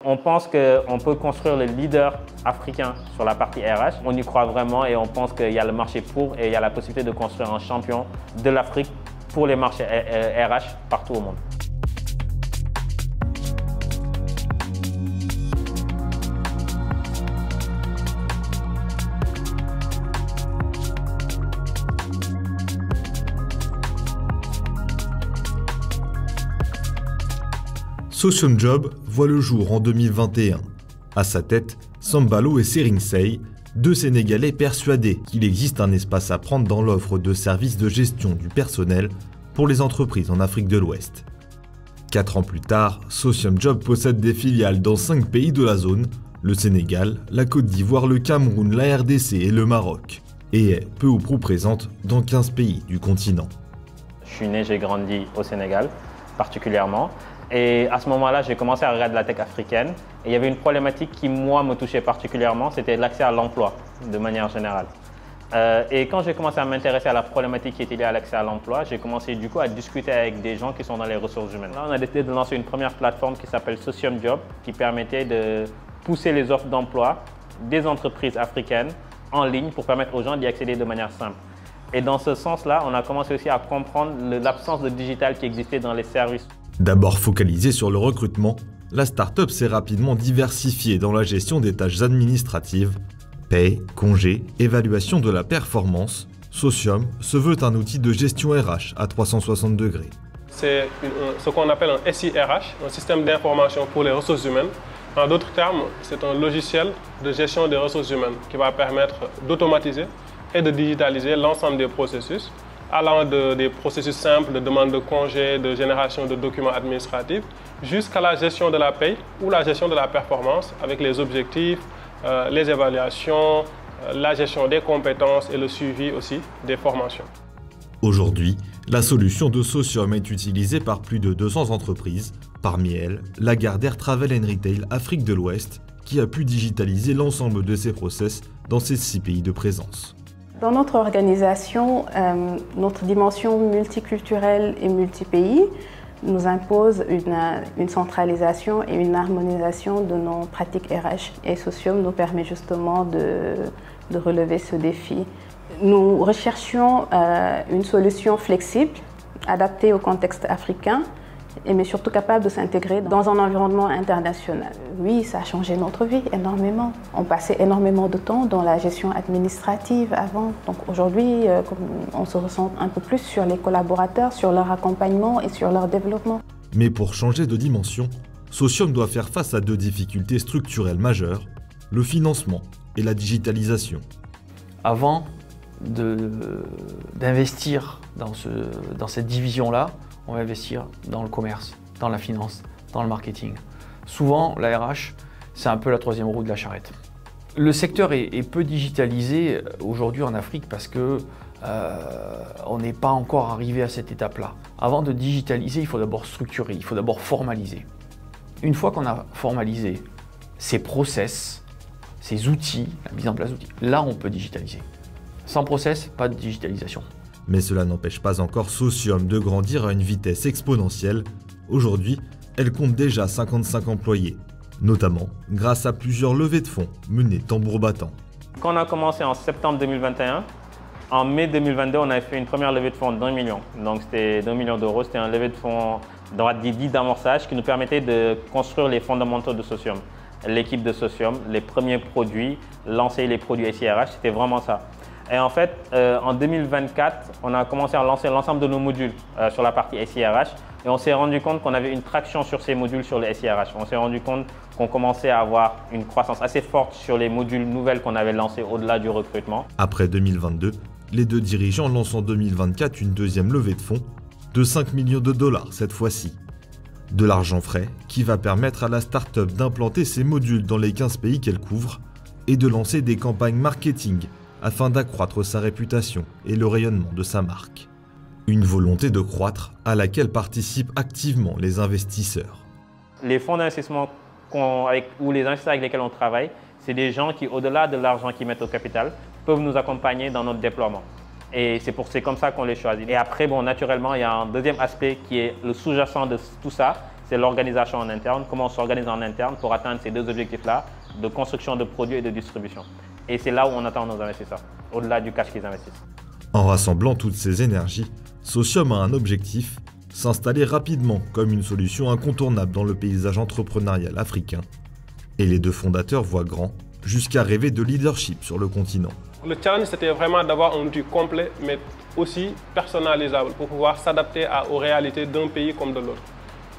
On pense qu'on peut construire le leader africain sur la partie RH. On y croit vraiment et on pense qu'il y a le marché pour et il y a la possibilité de construire un champion de l'Afrique pour les marchés RH partout au monde. Socium Job voit le jour en 2021. À sa tête, Sambalo et Seringsei, deux Sénégalais persuadés qu'il existe un espace à prendre dans l'offre de services de gestion du personnel pour les entreprises en Afrique de l'Ouest. 4 ans plus tard, Socium Job possède des filiales dans 5 pays de la zone, le Sénégal, la Côte d'Ivoire, le Cameroun, la RDC et le Maroc, et est peu ou prou présente dans 15 pays du continent. Je suis né, j'ai grandi au Sénégal, particulièrement. Et à ce moment-là, j'ai commencé à regarder la tech africaine. Et il y avait une problématique qui, moi, me touchait particulièrement, c'était l'accès à l'emploi, de manière générale. Et quand j'ai commencé à m'intéresser à la problématique qui était liée à l'accès à l'emploi, j'ai commencé du coup à discuter avec des gens qui sont dans les ressources humaines. Là, on a décidé de lancer une première plateforme qui s'appelle Socium Job, qui permettait de pousser les offres d'emploi des entreprises africaines en ligne pour permettre aux gens d'y accéder de manière simple. Et dans ce sens-là, on a commencé aussi à comprendre l'absence de digital qui existait dans les services. D'abord focalisée sur le recrutement, la start-up s'est rapidement diversifiée dans la gestion des tâches administratives. Paie, congés, évaluation de la performance, Socium se veut un outil de gestion RH à 360 degrés. C'est ce qu'on appelle un SIRH, un système d'information pour les ressources humaines. En d'autres termes, c'est un logiciel de gestion des ressources humaines qui va permettre d'automatiser et de digitaliser l'ensemble des processus, allant des processus simples de demande de congés, de génération de documents administratifs, jusqu'à la gestion de la paie ou la gestion de la performance avec les objectifs, les évaluations, la gestion des compétences et le suivi aussi des formations. Aujourd'hui, la solution de Socium est utilisée par plus de 200 entreprises, parmi elles Lagardère Travel & Retail Afrique de l'Ouest, qui a pu digitaliser l'ensemble de ses process dans ses 6 pays de présence. Dans notre organisation, notre dimension multiculturelle et multipays nous impose une centralisation et une harmonisation de nos pratiques RH. Et Socium nous permet justement de relever ce défi. Nous recherchions une solution flexible, adaptée au contexte africain, mais surtout capable de s'intégrer dans un environnement international. Oui, ça a changé notre vie énormément. On passait énormément de temps dans la gestion administrative avant. Donc aujourd'hui, on se ressent un peu plus sur les collaborateurs, sur leur accompagnement et sur leur développement. Mais pour changer de dimension, Socium doit faire face à 2 difficultés structurelles majeures, le financement et la digitalisation. Avant d'investir dans cette division-là, on va investir dans le commerce, dans la finance, dans le marketing. Souvent, la RH, c'est un peu la 3e roue de la charrette. Le secteur est peu digitalisé aujourd'hui en Afrique parce que on n'est pas encore arrivé à cette étape-là. Avant de digitaliser, il faut d'abord structurer, il faut d'abord formaliser. Une fois qu'on a formalisé ces process, ces outils, la mise en place d'outils, là on peut digitaliser. Sans process, pas de digitalisation. Mais cela n'empêche pas encore Socium de grandir à une vitesse exponentielle. Aujourd'hui, elle compte déjà 55 employés, notamment grâce à plusieurs levées de fonds menées tambour battant. Quand on a commencé en septembre 2021, en mai 2022, on avait fait une première levée de fonds d'1 million. Donc c'était d'1 million d'euros, c'était une levée de fonds dit d'amorçage qui nous permettait de construire les fondamentaux de Socium. L'équipe de Socium, les premiers produits, lancer les produits SIRH, c'était vraiment ça. Et en fait, en 2024, on a commencé à lancer l'ensemble de nos modules sur la partie SIRH et on s'est rendu compte qu'on avait une traction sur ces modules sur les SIRH. On s'est rendu compte qu'on commençait à avoir une croissance assez forte sur les modules nouvelles qu'on avait lancés au-delà du recrutement. Après 2022, les 2 dirigeants lancent en 2024 une 2e levée de fonds de 5 millions de dollars cette fois-ci. De l'argent frais qui va permettre à la start-up d'implanter ses modules dans les 15 pays qu'elle couvre et de lancer des campagnes marketing afin d'accroître sa réputation et le rayonnement de sa marque. Une volonté de croître à laquelle participent activement les investisseurs. Les fonds d'investissement ou les investisseurs avec lesquels on travaille, c'est des gens qui, au-delà de l'argent qu'ils mettent au capital, peuvent nous accompagner dans notre déploiement. Et c'est comme ça qu'on les choisit. Et après, naturellement, il y a un deuxième aspect qui est le sous-jacent de tout ça, c'est l'organisation en interne, comment on s'organise en interne pour atteindre ces deux objectifs-là, de construction de produits et de distribution. Et c'est là où on attend nos investisseurs, au-delà du cash qu'ils investissent. En rassemblant toutes ces énergies, Socium a un objectif, s'installer rapidement comme une solution incontournable dans le paysage entrepreneurial africain. Et les deux fondateurs voient grand, jusqu'à rêver de leadership sur le continent. Le challenge, c'était vraiment d'avoir un outil complet, mais aussi personnalisable pour pouvoir s'adapter aux réalités d'un pays comme de l'autre.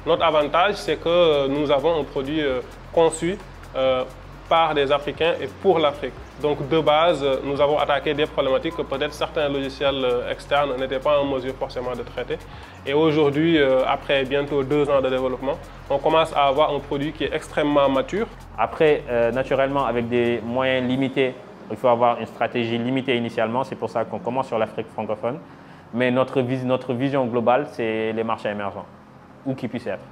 Notre avantage, c'est que nous avons un produit conçu par des Africains et pour l'Afrique. Donc de base, nous avons attaqué des problématiques que peut-être certains logiciels externes n'étaient pas en mesure forcément de traiter. Et aujourd'hui, après bientôt 2 ans de développement, on commence à avoir un produit qui est extrêmement mature. Après, naturellement, avec des moyens limités, il faut avoir une stratégie limitée initialement. C'est pour ça qu'on commence sur l'Afrique francophone. Mais notre vision globale, c'est les marchés émergents, où qu'ils puissent être.